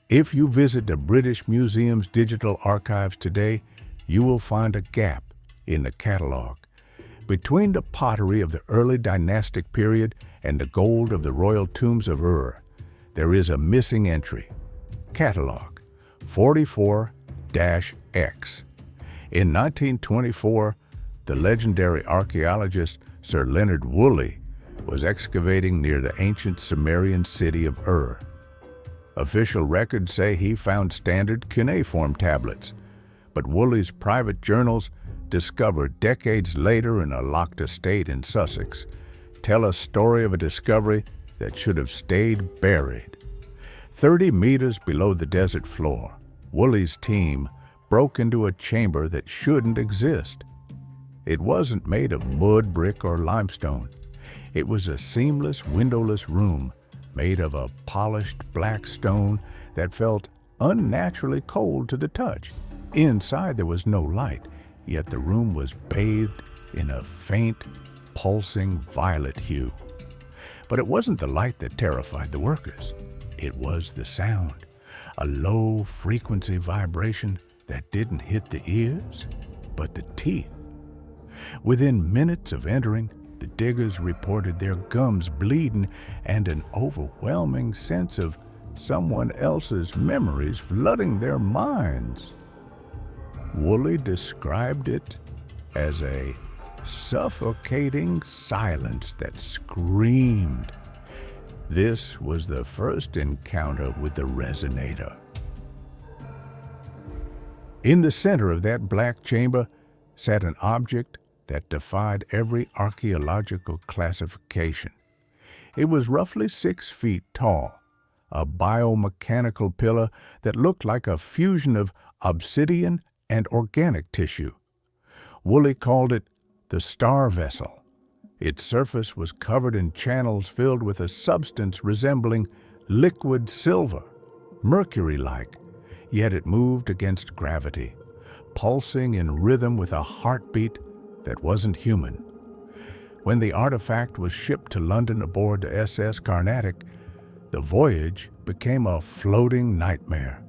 If you visit the British Museum's digital archives today, you will find a gap in the catalog. Between the pottery of the early dynastic period and the gold of the royal tombs of Ur, there is a missing entry. Catalog 44-X. In 1924, the legendary archaeologist Sir Leonard Woolley was excavating near the ancient Sumerian city of Ur. Official records say he found standard cuneiform tablets, but Woolley's private journals, discovered decades later in a locked estate in Sussex, tell a story of a discovery that should have stayed buried. 30 meters below the desert floor, Woolley's team broke into a chamber that shouldn't exist. It wasn't made of mud, brick, or limestone. It was a seamless, windowless room made of a polished black stone that felt unnaturally cold to the touch. Inside there was no light, yet the room was bathed in a faint, pulsing violet hue. But it wasn't the light that terrified the workers. It was the sound, a low-frequency vibration that didn't hit the ears, but the teeth. Within minutes of entering, the diggers reported their gums bleeding and an overwhelming sense of someone else's memories flooding their minds. Woolley described it as a suffocating silence that screamed. This was the first encounter with the resonator. In the center of that black chamber sat an object that defied every archaeological classification. It was roughly 6 feet tall, a biomechanical pillar that looked like a fusion of obsidian and organic tissue. Woolley called it the star vessel. Its surface was covered in channels filled with a substance resembling liquid silver, mercury-like, yet it moved against gravity, pulsing in rhythm with a heartbeat that wasn't human. When the artifact was shipped to London aboard the SS Carnatic, the voyage became a floating nightmare.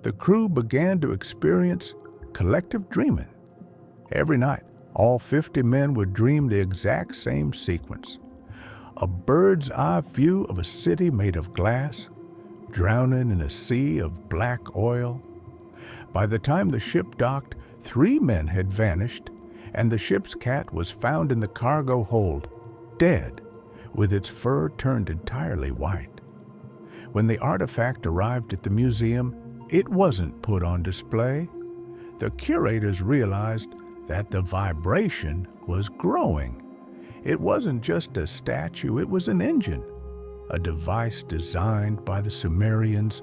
The crew began to experience collective dreaming. Every night, all 50 men would dream the exact same sequence. A bird's eye view of a city made of glass, drowning in a sea of black oil. By the time the ship docked, 3 men had vanished, and the ship's cat was found in the cargo hold, dead, with its fur turned entirely white. When the artifact arrived at the museum, it wasn't put on display. The curators realized that the vibration was growing. It wasn't just a statue, it was an engine, a device designed by the Sumerians,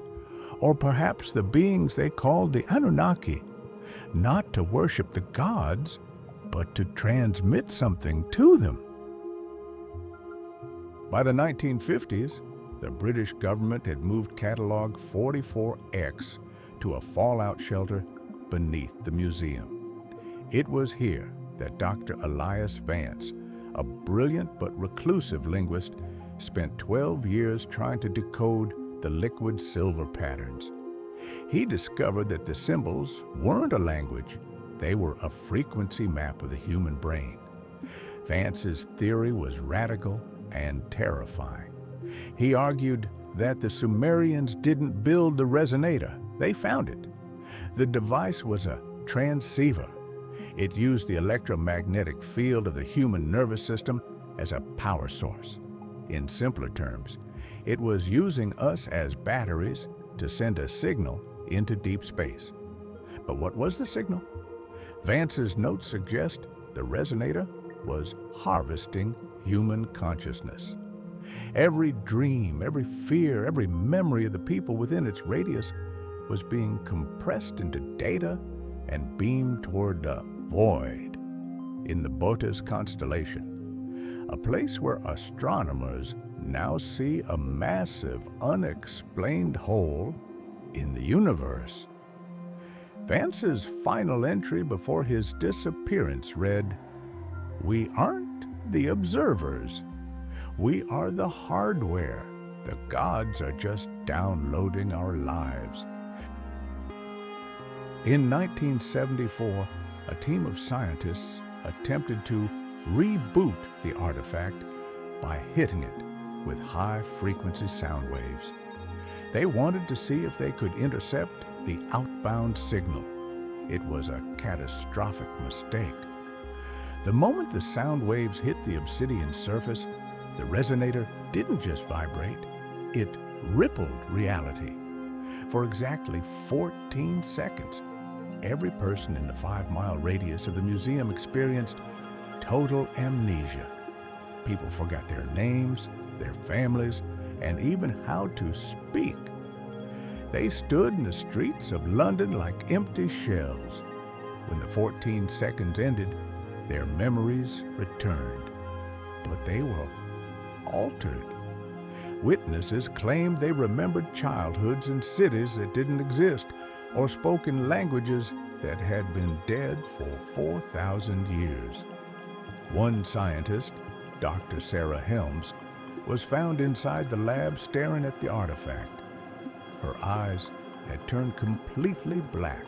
or perhaps the beings they called the Anunnaki, not to worship the gods, but to transmit something to them. By the 1950s, the British government had moved Catalog 44X to a fallout shelter beneath the museum. It was here that Dr. Elias Vance, a brilliant but reclusive linguist, spent 12 years trying to decode the liquid silver patterns. He discovered that the symbols weren't a language. They were a frequency map of the human brain. Vance's theory was radical and terrifying. He argued that the Sumerians didn't build the resonator, they found it. The device was a transceiver. It used the electromagnetic field of the human nervous system as a power source. In simpler terms, it was using us as batteries to send a signal into deep space. But what was the signal? Vance's notes suggest the resonator was harvesting human consciousness. Every dream, every fear, every memory of the people within its radius was being compressed into data and beamed toward the void in the Botas constellation, a place where astronomers now see a massive, unexplained hole in the universe. Vance's final entry before his disappearance read, "We aren't the observers. We are the hardware The gods are just downloading our lives. In 1974, a team of scientists attempted to reboot the artifact by hitting it with high-frequency sound waves. They wanted to see if they could intercept the outbound signal. It was a catastrophic mistake. The moment the sound waves hit the obsidian surface, the resonator didn't just vibrate, it rippled reality. For exactly 14 seconds, every person in the 5-mile radius of the museum experienced total amnesia. People forgot their names, their families, and even how to speak. They stood in the streets of London like empty shells. When the 14 seconds ended, their memories returned, but they were altered. Witnesses claimed they remembered childhoods in cities that didn't exist, or spoke in languages that had been dead for 4,000 years. One scientist, Dr. Sarah Helms, was found inside the lab staring at the artifact. Her eyes had turned completely black.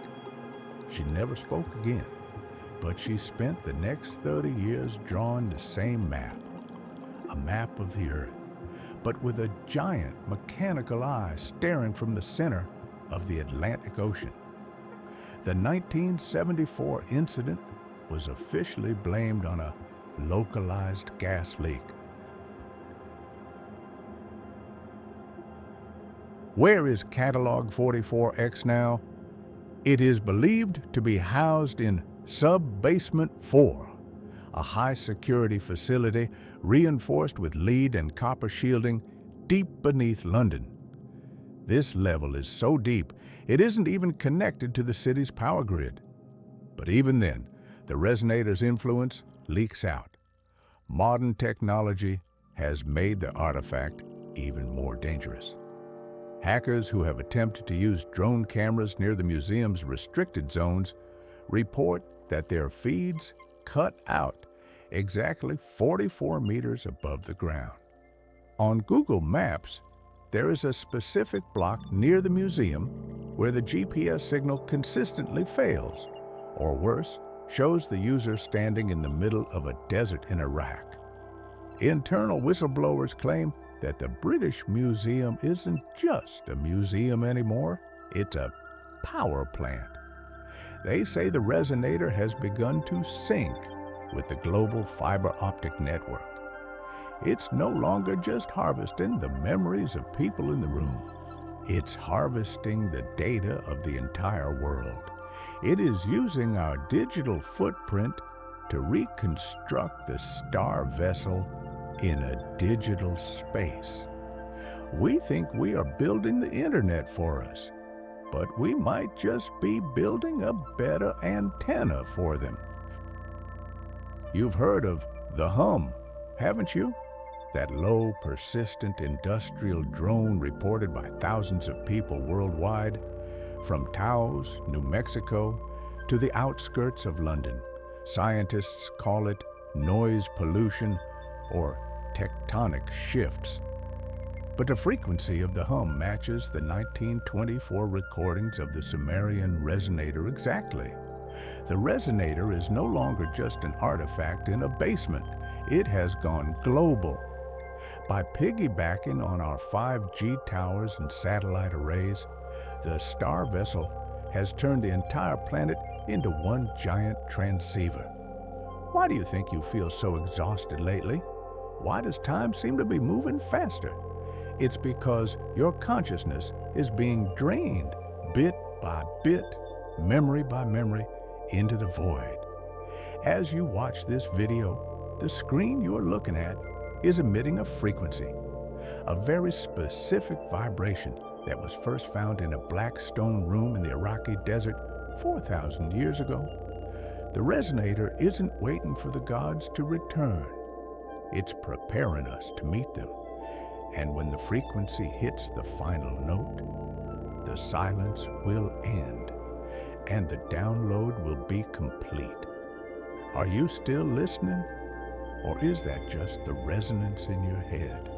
She never spoke again, but she spent the next 30 years drawing the same map, a map of the Earth, but with a giant mechanical eye staring from the center of the Atlantic Ocean. The 1974 incident was officially blamed on a localized gas leak. Where is Catalog 44X now? It is believed to be housed in Sub-Basement 4, a high-security facility reinforced with lead and copper shielding deep beneath London. This level is so deep, it isn't even connected to the city's power grid. But even then, the resonator's influence leaks out. Modern technology has made the artifact even more dangerous. Hackers who have attempted to use drone cameras near the museum's restricted zones report that their feeds cut out exactly 44 meters above the ground. On Google Maps, there is a specific block near the museum where the GPS signal consistently fails, or worse, shows the user standing in the middle of a desert in Iraq. Internal whistleblowers claim that the British Museum isn't just a museum anymore, it's a power plant. They say the resonator has begun to sync with the global fiber optic network. It's no longer just harvesting the memories of people in the room. It's harvesting the data of the entire world. It is using our digital footprint to reconstruct the star vessel in a digital space. We think we are building the internet for us, but we might just be building a better antenna for them. You've heard of the hum, haven't you? That low, persistent industrial drone reported by thousands of people worldwide, from Taos, New Mexico, to the outskirts of London. Scientists call it noise pollution or tectonic shifts. But the frequency of the hum matches the 1924 recordings of the Sumerian Resonator exactly. The resonator is no longer just an artifact in a basement. It has gone global. By piggybacking on our 5G towers and satellite arrays, the star vessel has turned the entire planet into one giant transceiver. Why do you think you feel so exhausted lately? Why does time seem to be moving faster? It's because your consciousness is being drained bit by bit, memory by memory, into the void. As you watch this video, the screen you're looking at is emitting a frequency, a very specific vibration that was first found in a black stone room in the Iraqi desert 4,000 years ago. The resonator isn't waiting for the gods to return. It's preparing us to meet them. And when the frequency hits the final note, the silence will end, and the download will be complete. Are you still listening? Or is that just the resonance in your head?